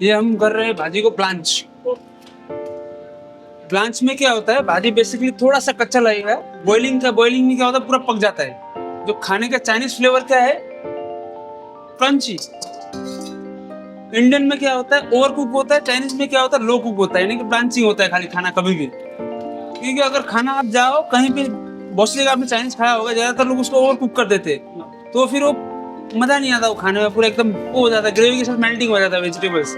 ये हम कर रहे हैं भाजी को ब्लांच। ब्लांच में क्या होता है, भाजी बेसिकली थोड़ा सा कच्चा लगेगा। बॉइलिंग में क्या होता है, पूरा पक जाता है। जो खाने का चाइनीज फ्लेवर क्या है, क्रंची। इंडियन में क्या होता है, ओवर कुक होता है। चाइनीज में क्या होता है, लो कुक होता है, यानी कि ब्लांचिंग होता है खाली खाना कभी भी। क्योंकि अगर खाना आप जाओ कहीं पे, बहुत सी जगह आपने चाइनीज खाया होगा, ज्यादातर लोग उसको ओवर कुक कर देते हैं, तो फिर वो मजा नहीं आता। वो खाने में पूरा एकदम वो हो जाता है, ग्रेवी के साथ मेल्टिंग हो जाता है वेजिटेबल्स।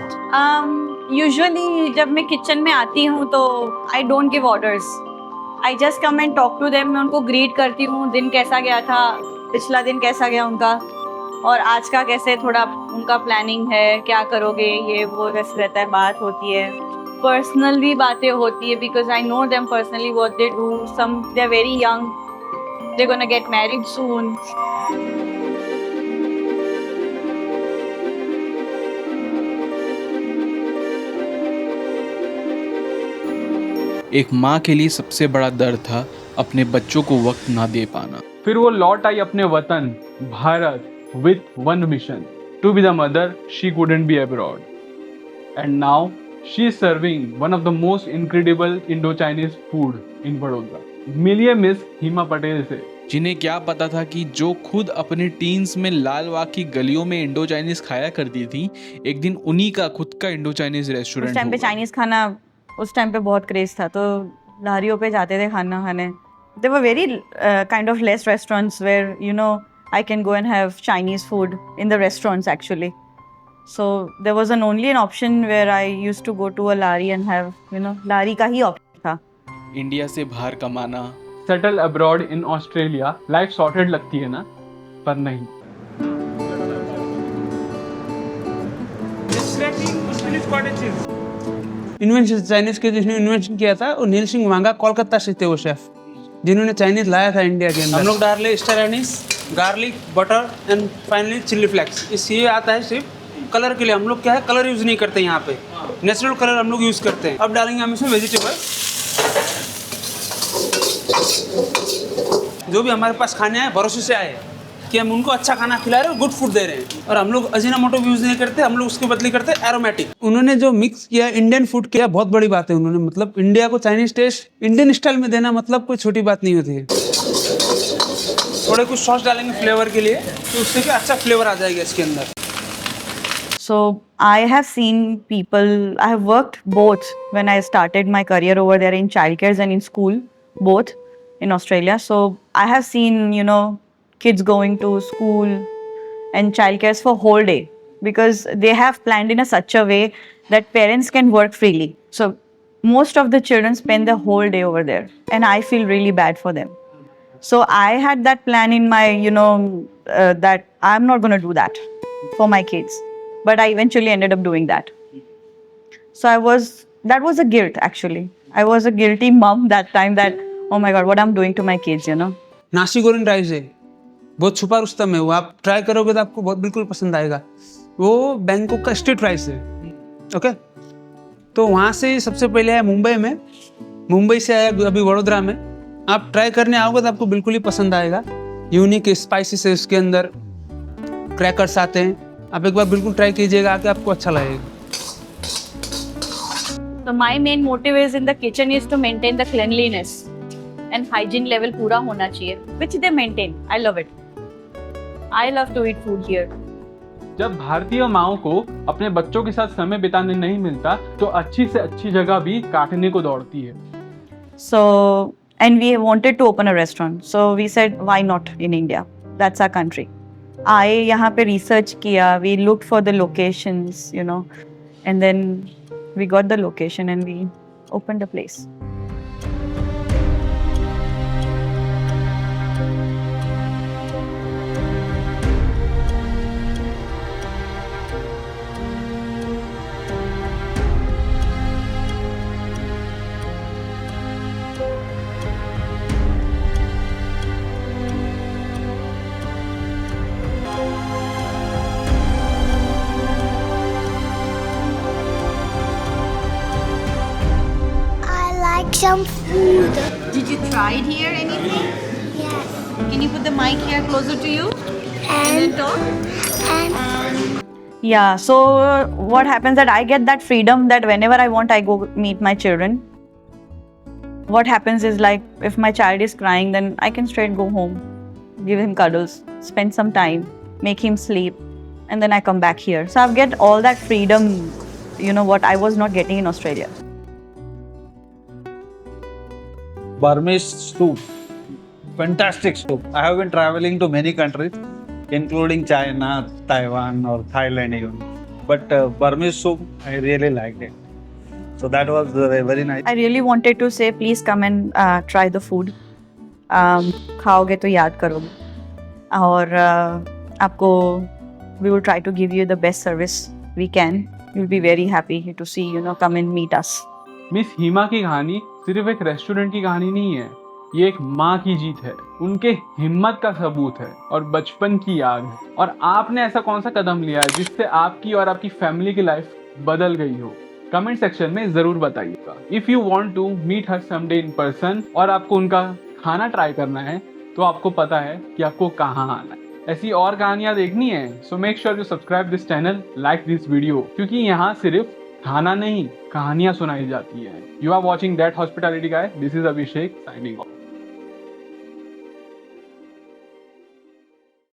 यूजुअली जब मैं किचन में आती हूँ तो I don't give orders, I just come and talk to them. मैं उनको ग्रीट करती हूँ, दिन कैसा गया था, पिछला दिन कैसा गया उनका, और आज का कैसे थोड़ा उनका प्लानिंग है, क्या करोगे, ये वो कैसे रहता है, बात होती है। पर्सनल भी बातें होती है, because I know them personally what they do. Some they are very young, they are gonna get married soon. एक माँ के लिए सबसे बड़ा दर्द था अपने बच्चों को वक्त ना दे पाना। फिर वो लौट आई अपने वतन Bharat with one mission, to be the mother she couldn't be abroad. And now she is serving one of the most incredible Indo-Chinese food in Vadodara. मिलिए मिस हिमा पटेल से, जिन्हें क्या पता था कि जो खुद अपने टीन्स में लालबाग की गलियों में इंडो चाइनीज खाया करती थी, एक दिन उन्हीं का खुद का इंडो चाइनीज उस रेस्टोरेंट टाइम पे होगा। चाइनीज खाना उस टाइम पे बहुत क्रेज था, तो लारियों पे जाते थे खाना खाने। There were very kind of less restaurants where, you know, I can go and have Chinese food in the restaurants actually. So there was only an option where I used to go to a lari and have, you know, lari का ही option था। India से बाहर कमाना, settle abroad in Australia, life sorted लगती है ना, पर नहीं। इन्वेंशन चाइनीज के जिसने इन्वेंशन किया था, वो नील सिंह वांगा, कोलकाता से थे वो शेफ, जिन्होंने चाइनीज लाया था इंडिया के अंदर। हम लोग डाल रहे star Annie's, garlic, butter and finally chilli flakes. इसलिए आता है सिर्फ कलर के लिए। हम लोग क्या है, कलर यूज नहीं करते यहाँ पे, नेचुरल कलर हम लोग यूज करते हैं। अब डालेंगे हम इसमें वेजिटेबल, जो भी हमारे पास खाने आए, भरोसे से आए कि हम उनको अच्छा खाना खिला रहे हैं, गुड फूड दे रहे हैं। और हम लोग अजीनामोटो यूज नहीं करते, हम लोग उसके बदले करते हैं एरोमेटिक। उन्होंने जो मिक्स किया इंडियन फूड किया, बहुत बड़ी बात है। उन्होंने मतलब इंडिया को चाइनीज टेस्ट इंडियन स्टाइल में देना, मतलब कोई छोटी बात नहीं होती है। थोड़े कुछ सॉस डालेंगे फ्लेवर के लिए, तो उससे क्या अच्छा फ्लेवर आ जाएगा इसके अंदर। So I have seen people, I have worked both when I started my career over there in childcare and in school, both in Australia. So I have seen, you know, kids going to school and childcares for whole day because they have planned in such a way that parents can work freely. So most of the children spend the whole day over there, and I feel really bad for them. So I had that plan in my, you know, that I'm not going to do that for my kids. But I eventually ended up doing that. So that was a guilt actually. I was a guilty mom that time that, oh my God, what I'm doing to my kids, you know. Nasi Gorin rice है, बहुत छुपा रुस्तम है वो। आप try करोगे तो आपको बहुत बिल्कुल पसंद आएगा। वो बैंकॉक का स्ट्रीट राइस है, ओके। तो वहाँ से सबसे पहले आया मुंबई में, मुंबई से आया अभी वडोदरा में। आप ट्राई करने आओगे तो आपको बिल्कुल ही पसंद आएगा। यूनिक स्पाइसेस है उसके अंदर, क्रैकर्स आते हैं। आप एक बार बिल्कुल ट्राई कीजिएगा, आके आपको अच्छा लगेगा। So my main motive is in the kitchen is to maintain the cleanliness and hygiene level पूरा होना चाहिए, which they maintain. I love it. I love to eat food here. जब भारतीय माओं को अपने बच्चों के साथ समय बिताने नहीं मिलता, तो अच्छी से अच्छी जगह भी काटने को दौड़ती है। So and we wanted to open a restaurant. So we said, why not in India? That's our country. आए यहाँ पे research किया, we looked for the locations, you know, and then we got the location and we opened the place. Some food. Did you try it here anything? Yes. Can you put the mic here closer to you and then talk? And Yeah, so what happens that I get that freedom that whenever I want, I go meet my children. What happens is like if my child is crying, then I can straight go home, give him cuddles, spend some time, make him sleep, and then I come back here. So I get all that freedom, what I was not getting in Australia. Burmese soup, fantastic soup. I have been traveling to many countries, including China, Taiwan, or Thailand even. But Burmese soup, I really liked it. So that was very nice. I really wanted to say, please come and try the food. खाओगे तो याद करोगे और आपको we will try to give you the best service we can. You'll be very happy to see, come and meet us. Miss Hima की कहानी सिर्फ एक रेस्टोरेंट की कहानी नहीं है, ये एक माँ की जीत है, उनके हिम्मत का सबूत है और बचपन की याद है। और आपने ऐसा कौन सा कदम लिया है जिससे आपकी और आपकी फैमिली की लाइफ बदल गई हो? कमेंट सेक्शन में जरूर बताइएगा। If you want to meet her someday in person और आपको उनका खाना ट्राई करना है तो आपको पता है कि आपको कहाँ आना है। ऐसी और कहानियां देखनी है so make sure to subscribe this channel, like this video, क्योंकि यहाँ सिर्फ खाना नहीं कहानियां सुनाई जाती है। You are watching that hospitality guy, this is Abhishek signing of.